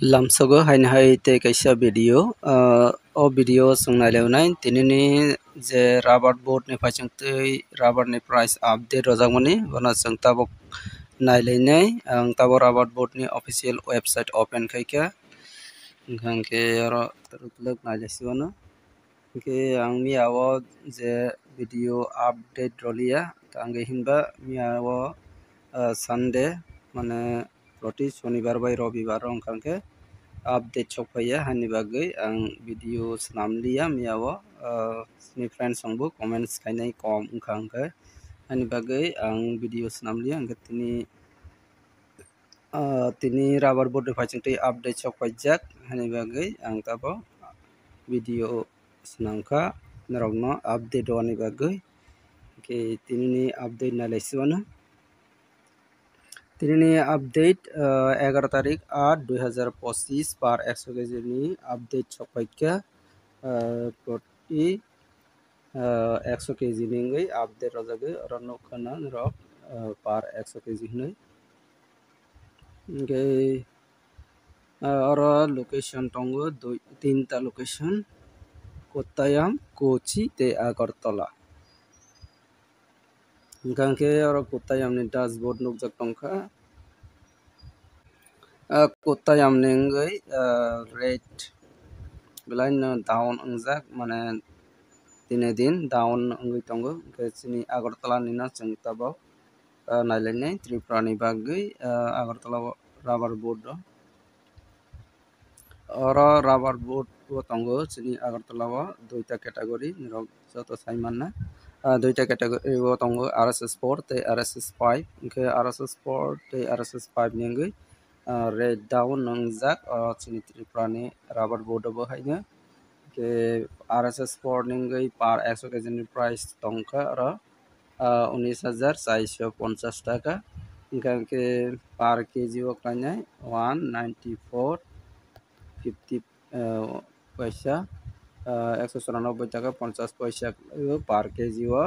Lamsogo hain hai te kaisa video o video sungnai lewnai tinini je rubber board ni phaichung tei rubber ni price update rojakmani bono chung tabuk naileinai ang tabo rubber board ni official website open khaika enkhang ke oro tuluk nailesi bono ke ang miao je video update rolia angge hinba miao Sunday mane proti shonibar bai robibar ongkhang ke update sokpaiya hani bagui ang video snamliya miao ni friends songbo comments kainai kom wngkhang ke hani bagui ang video snamliya angke tini rubber board ni phaichung tei update sokpaijak hani bagui ang tabo video snamkha norokno update roni bagui ke tinini update nailesi bono tinini update 11 tarik 8 2025 par 100 kg ni update sokpaika proti 100 kg ni update rojagui oro nokhana rok par 100 kg hinui ke oro location tongo tinta location Kottayam Kochi tei Agartala enkhang ke oro Kottayam ni dashboard nugjak tongkha Kottayam ni wngui red belai no down ongjak mane dine din down wngui tongo hingke chini Agartala ni no chung tabok naileinai Tripura ni bagui Agartala rubber board o oro rubber board o tongo chini Agartala o duita category rok joto saimanna duita category o tongo RSS 4 tei RSS 5 hingke RSS 4 tei RSS 5 ni wngui red down nongjak chini Tripura ni rubber board o bo haino ke RSS 4 ni wngui par 100 kg ni price tongkha oro 19,450 taka hingke par kg o khlainai 194.50 paisa 194 taka 50 paisa par kg o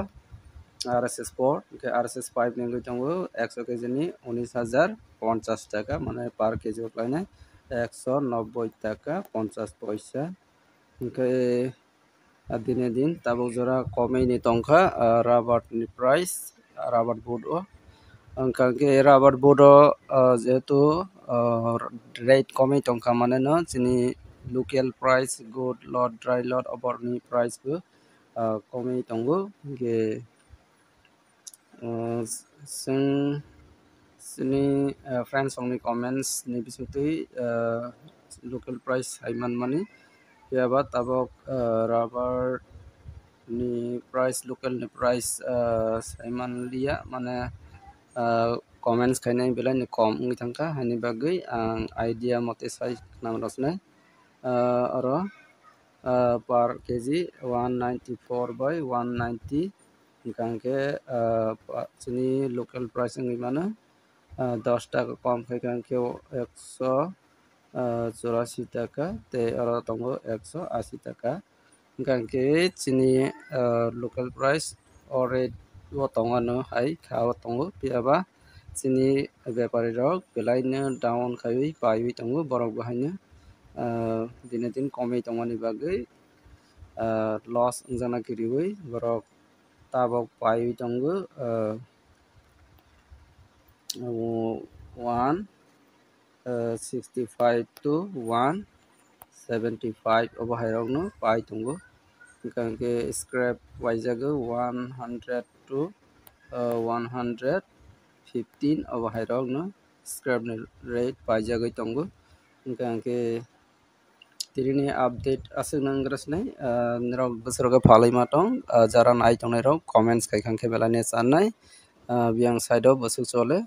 RSS 4 hingke RSS 5 ni wngui tongo 100 kg ni 19,050 taka mane par kg o khlainai 190 taka 50 paisa hingke dine din tabuk jora komei ni tongkha rubber ni price rubber board o wngkhang ke rubber board o jehetu rate komei tongkha mane no chini local price good lot dry lot obor ni price bo komei tongo hingke chwng chini friends songni comments ni bisingtwi local price saimanmani phiaba tabok rubber ni price local ni price saimanliya mane comments kainai belai ni kom wngui tongkha hani bagui ang idea mote sai khwnam rochnai oro per kg 194 by 190 hingkang ke chini local price wngui mano 10 taka kom khaika hingke 184 taka tei oro tongo 180 taka hingkang ke chini local price o rate o tongo no hai kha o tongo phiaba chini byapari rok belai no down khaiwi paiwi tongo borok bo haino dine din komei tongmani bagui loss wngjakna kwrwui borok tabok paiwi tongo 165 to 175 obo hairok no pai tongo hingkang ke scrap waijago 100 to 115 obo hairok no scrap ni rate paijagui tongo hingkang ke tinini update aswk nang rochnai norok bwsarok phalaima tong jara nai tongnai rok comments kaikha khe belai no chanai beyang side o bwswk chole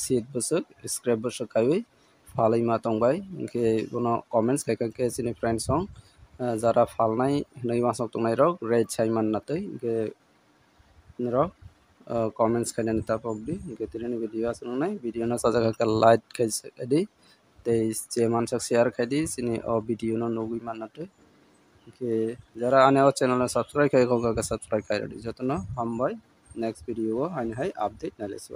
seat bwswk scrap bwswk kaiwi phalaima tongbai hingke bono comments kaikha khe chini friends song jara phalnai hinui uansuk tongnai rok rate sai mannatwi hingke norok comments khainani tapokdi hingke tinini video aswk nangnai video no sajak khe like khaidi tei je mansak share khaidi chini o video no nugui mannatwi hingke jara ani o channel no subscribe khai subscribe khairadi jotono hambai next video o haini hai update nailesi.